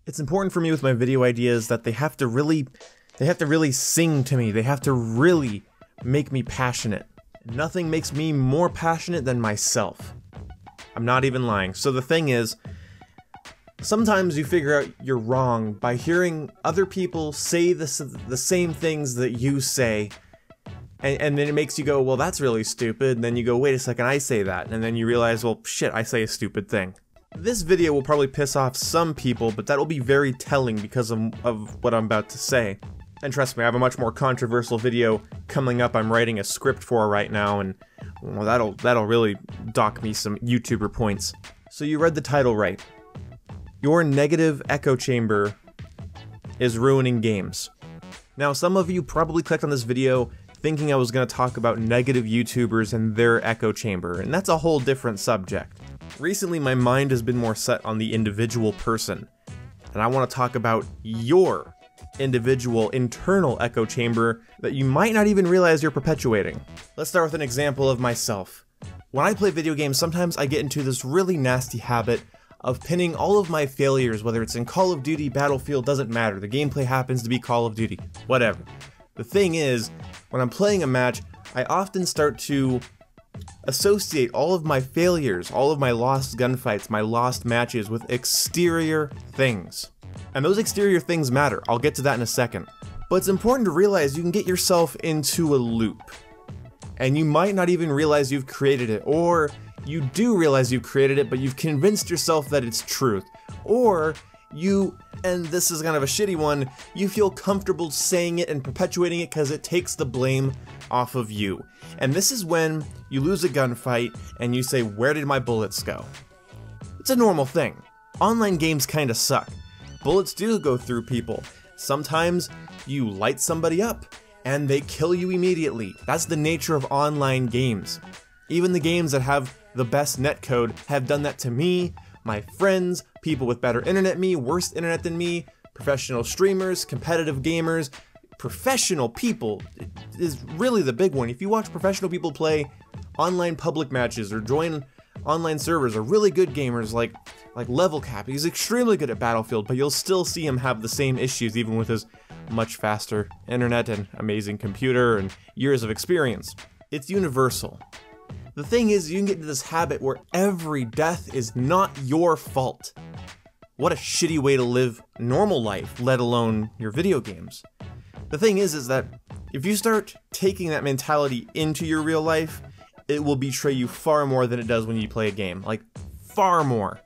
It's important for me with my video ideas that they have to really sing to me. They have to really make me passionate. Nothing makes me more passionate than myself. I'm not even lying. So the thing is, sometimes you figure out you're wrong by hearing other people say the same things that you say, and then it makes you go, well, that's really stupid, and then you go, wait a second, I say that, and then you realize, well, shit, I say a stupid thing. This video will probably piss off some people, but that'll be very telling because of what I'm about to say. And trust me, I have a much more controversial video coming up I'm writing a script for right now, and well, that'll really dock me some YouTuber points. So you read the title right. Your negative echo chamber is ruining games. Now, some of you probably clicked on this video thinking I was going to talk about negative YouTubers and their echo chamber, and that's a whole different subject. Recently, my mind has been more set on the individual person, and I want to talk about your individual internal echo chamber that you might not even realize you're perpetuating. Let's start with an example of myself. When I play video games, sometimes I get into this really nasty habit of pinning all of my failures, whether it's in Call of Duty, Battlefield, doesn't matter. The gameplay happens to be Call of Duty, whatever. The thing is, when I'm playing a match, I often start to associate all of my failures, all of my lost gunfights, my lost matches with exterior things. And those exterior things matter. I'll get to that in a second. But it's important to realize you can get yourself into a loop. And you might not even realize you've created it, or you do realize you've created it, but you've convinced yourself that it's truth. Or you, and this is kind of a shitty one, you feel comfortable saying it and perpetuating it because it takes the blame off of you. And this is when you lose a gunfight and you say, where did my bullets go? It's a normal thing. Online games kinda suck. Bullets do go through people. Sometimes you light somebody up and they kill you immediately. That's the nature of online games. Even the games that have the best netcode have done that to me, my friends, people with better internet than me, worse internet than me, professional streamers, competitive gamers. Professional people is really the big one. If you watch professional people play online public matches or join online servers, or really good gamers like Level Cap, he's extremely good at Battlefield, but you'll still see him have the same issues even with his much faster internet and amazing computer and years of experience. It's universal. The thing is, you can get into this habit where every death is not your fault. What a shitty way to live normal life, let alone your video games. The thing is that if you start taking that mentality into your real life, it will betray you far more than it does when you play a game. Like, far more.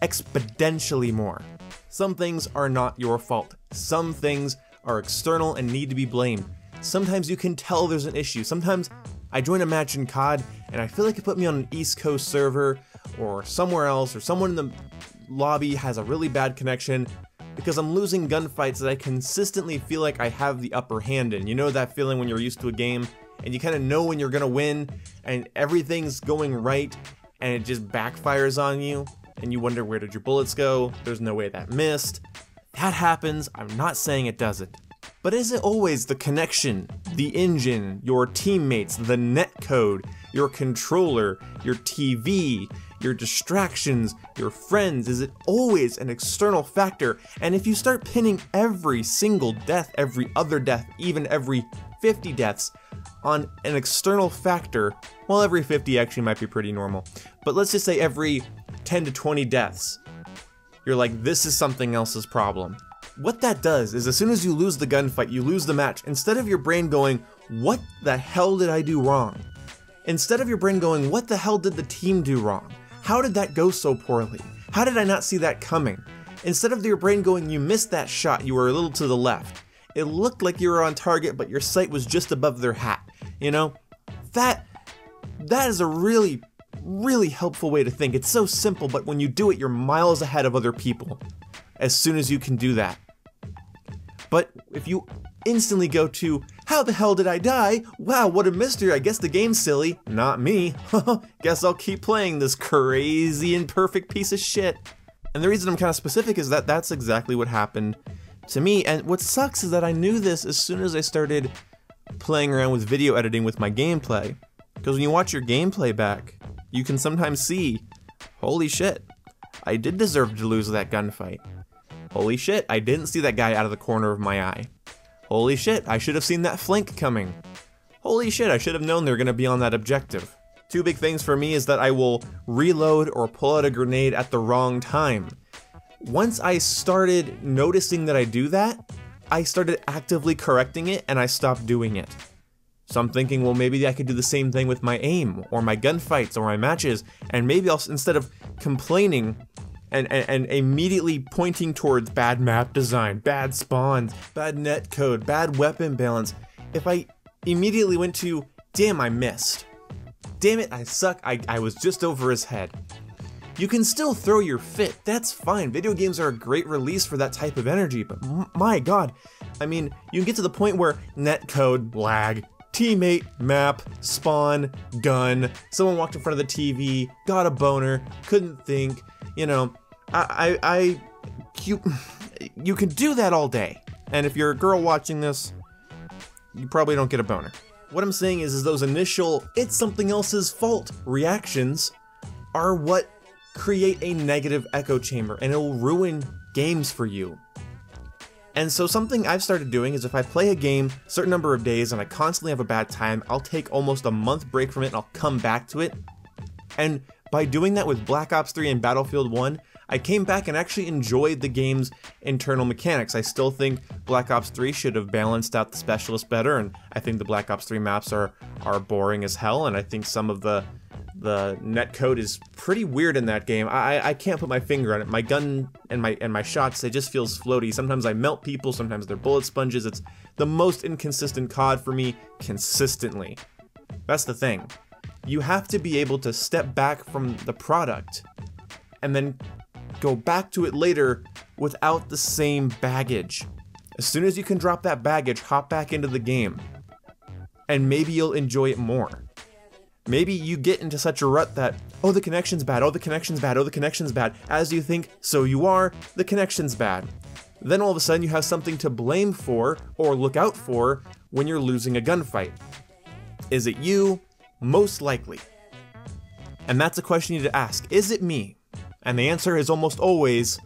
Exponentially more. Some things are not your fault. Some things are external and need to be blamed. Sometimes you can tell there's an issue. Sometimes I join a match in COD and I feel like it put me on an East Coast server or somewhere else, or someone in the lobby has a really bad connection because I'm losing gunfights that I consistently feel like I have the upper hand in. You know that feeling when you're used to a game and you kind of know when you're gonna win and everything's going right and it just backfires on you and you wonder, where did your bullets go? There's no way that missed. That happens. I'm not saying it doesn't. But is it always the connection, the engine, your teammates, the netcode, your controller, your TV, your distractions, your friends? Is it always an external factor? And if you start pinning every single death, every other death, even every 50 deaths on an external factor, well, every 50 actually might be pretty normal, but let's just say every 10 to 20 deaths, you're like, this is something else's problem. What that does is as soon as you lose the gunfight, you lose the match, instead of your brain going, what the hell did I do wrong? Instead of your brain going, what the hell did the team do wrong? How did that go so poorly? How did I not see that coming? Instead of your brain going, you missed that shot, you were a little to the left. It looked like you were on target, but your sight was just above their hat. You know, that is a really helpful way to think. It's so simple, but when you do it, you're miles ahead of other people as soon as you can do that. But if you instantly go to, how the hell did I die? Wow, what a mystery, I guess the game's silly. Not me. Guess I'll keep playing this crazy imperfect piece of shit. And the reason I'm kind of specific is that that's exactly what happened to me. And what sucks is that I knew this as soon as I started playing around with video editing with my gameplay. Because when you watch your gameplay back, you can sometimes see, holy shit, I did deserve to lose that gunfight. Holy shit, I didn't see that guy out of the corner of my eye. Holy shit, I should have seen that flank coming. Holy shit, I should have known they were going to be on that objective. Two big things for me is that I will reload or pull out a grenade at the wrong time. Once I started noticing that I do that, I started actively correcting it and I stopped doing it. So I'm thinking, well, maybe I could do the same thing with my aim or my gunfights or my matches, and maybe I'll, instead of complaining and immediately pointing towards bad map design, bad spawns, bad netcode, bad weapon balance, if I immediately went to, damn, I missed. Damn it, I suck, I was just over his head. You can still throw your fit, that's fine. Video games are a great release for that type of energy, but my god. I mean, you can get to the point where netcode, lag, teammate, map, spawn, gun, someone walked in front of the TV, got a boner, couldn't think, you know, you can do that all day. And if you're a girl watching this, you probably don't get a boner. What I'm saying is those initial, it's something else's fault reactions are what create a negative echo chamber, and it will ruin games for you. And so something I've started doing is if I play a game a certain number of days and I constantly have a bad time, I'll take almost a month break from it and I'll come back to it. And by doing that with Black Ops 3 and Battlefield 1, I came back and actually enjoyed the game's internal mechanics. I still think Black Ops 3 should have balanced out the specialists better, and I think the Black Ops 3 maps are boring as hell, and I think some of the netcode is pretty weird in that game. I can't put my finger on it. My gun and my shots, they just feels floaty. Sometimes I melt people, sometimes they're bullet sponges. It's the most inconsistent COD for me consistently. That's the thing. You have to be able to step back from the product and then go back to it later without the same baggage. As soon as you can drop that baggage, hop back into the game, and maybe you'll enjoy it more. Maybe you get into such a rut that, oh, the connection's bad, oh, the connection's bad, oh, the connection's bad. As you think, so you are, the connection's bad. Then all of a sudden you have something to blame for or look out for when you're losing a gunfight. Is it you? Most likely. And that's a question you need to ask. Is it me? And the answer is almost always,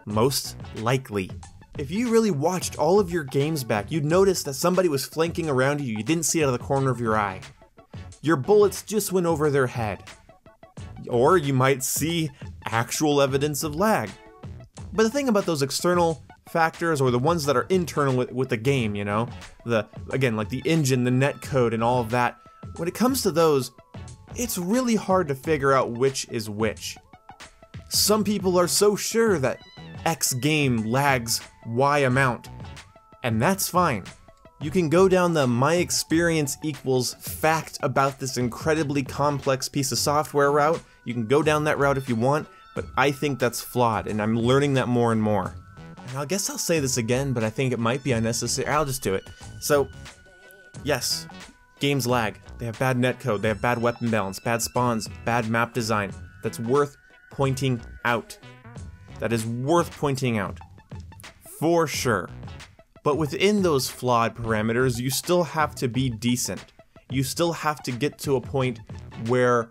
most likely. If you really watched all of your games back, you'd notice that somebody was flanking around you didn't see out of the corner of your eye. Your bullets just went over their head. Or you might see actual evidence of lag. But the thing about those external factors, or the ones that are internal with the game, you know, again, like the engine, the netcode, and all of that, when it comes to those, it's really hard to figure out which is which. Some people are so sure that X game lags Y amount, and that's fine. You can go down the my experience equals fact about this incredibly complex piece of software route. You can go down that route if you want, but I think that's flawed, and I'm learning that more and more. And I guess I'll say this again, but I think it might be unnecessary. I'll just do it. So, yes, games lag. They have bad netcode, they have bad weapon balance, bad spawns, bad map design. That's worth pointing out. That is worth pointing out. For sure. But within those flawed parameters, you still have to be decent. You still have to get to a point where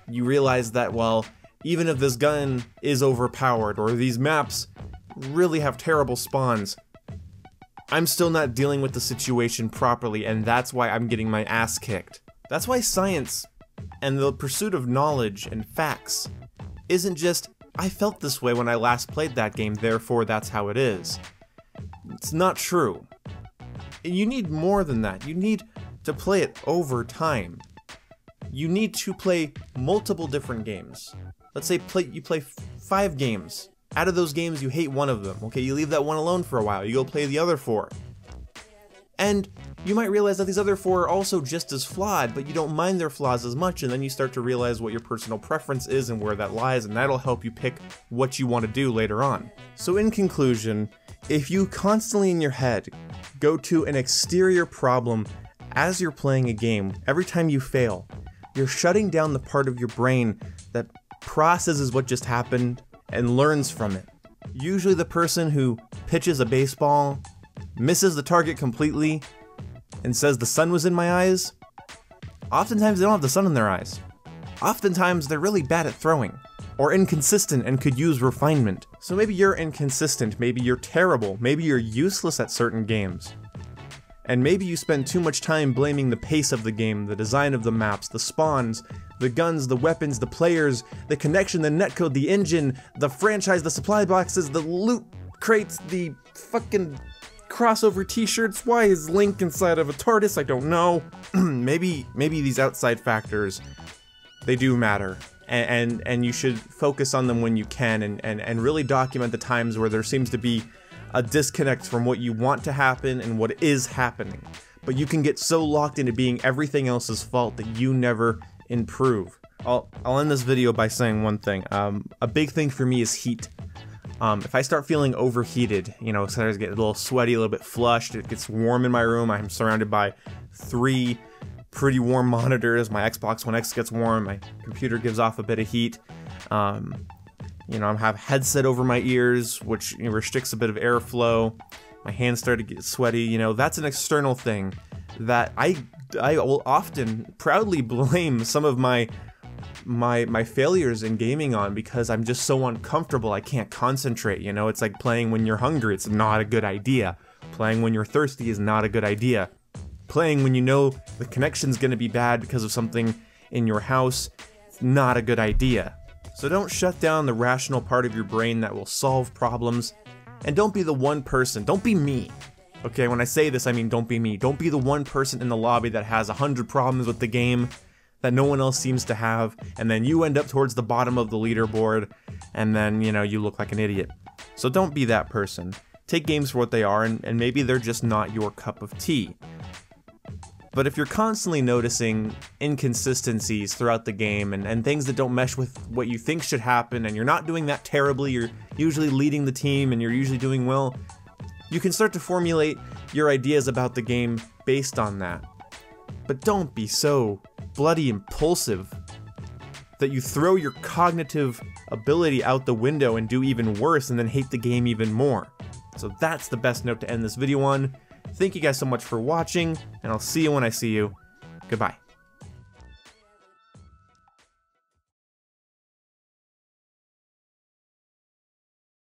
you realize that, well, even if this gun is overpowered, or these maps really have terrible spawns, I'm still not dealing with the situation properly, and that's why I'm getting my ass kicked. That's why science and the pursuit of knowledge and facts isn't just, I felt this way when I last played that game, therefore that's how it is. It's not true. You need more than that. You need to play it over time. You need to play multiple different games. Let's say you play 5 games. Out of those games, you hate one of them. Okay, you leave that one alone for a while. You go play the other 4. And you might realize that these other 4 are also just as flawed, but you don't mind their flaws as much, and then you start to realize what your personal preference is and where that lies, and that'll help you pick what you want to do later on. So in conclusion, if you constantly in your head go to an exterior problem as you're playing a game, every time you fail, you're shutting down the part of your brain that processes what just happened and learns from it. Usually the person who pitches a baseball, misses the target completely, and says the sun was in my eyes, oftentimes they don't have the sun in their eyes. Oftentimes they're really bad at throwing. or inconsistent and could use refinement. So maybe you're inconsistent, maybe you're terrible, maybe you're useless at certain games. And maybe you spend too much time blaming the pace of the game, the design of the maps, the spawns, the guns, the weapons, the players, the connection, the netcode, the engine, the franchise, the supply boxes, the loot crates, the fucking crossover t-shirts. Why is Link inside of a TARDIS? I don't know. maybe these outside factors, they do matter. And you should focus on them when you can and really document the times where there seems to be a disconnect from what you want to happen and what is happening. But you can get so locked into being everything else's fault that you never improve. I'll end this video by saying one thing. A big thing for me is heat. If I start feeling overheated, you know, sometimes I get a little sweaty, a little bit flushed, it gets warm in my room, I'm surrounded by 3 pretty warm monitors, my Xbox One X gets warm, my computer gives off a bit of heat, you know, I have a headset over my ears, which restricts a bit of airflow, my hands start to get sweaty, you know, that's an external thing that I will often proudly blame some of my failures in gaming on, because I'm just so uncomfortable, I can't concentrate, you know, it's like playing when you're hungry, it's not a good idea. Playing when you're thirsty is not a good idea. Playing when you know the connection's gonna be bad because of something in your house, it's not a good idea. So don't shut down the rational part of your brain that will solve problems, and don't be the one person, don't be me. Okay, when I say this, I mean don't be me. Don't be the one person in the lobby that has 100 problems with the game that no one else seems to have, and then you end up towards the bottom of the leaderboard, and then, you know, you look like an idiot. So don't be that person. Take games for what they are, and maybe they're just not your cup of tea. But if you're constantly noticing inconsistencies throughout the game, and things that don't mesh with what you think should happen, and you're not doing that terribly, you're usually leading the team, and you're usually doing well, you can start to formulate your ideas about the game based on that. But don't be so bloody impulsive that you throw your cognitive ability out the window and do even worse and then hate the game even more. So that's the best note to end this video on. Thank you guys so much for watching, and I'll see you when I see you. Goodbye.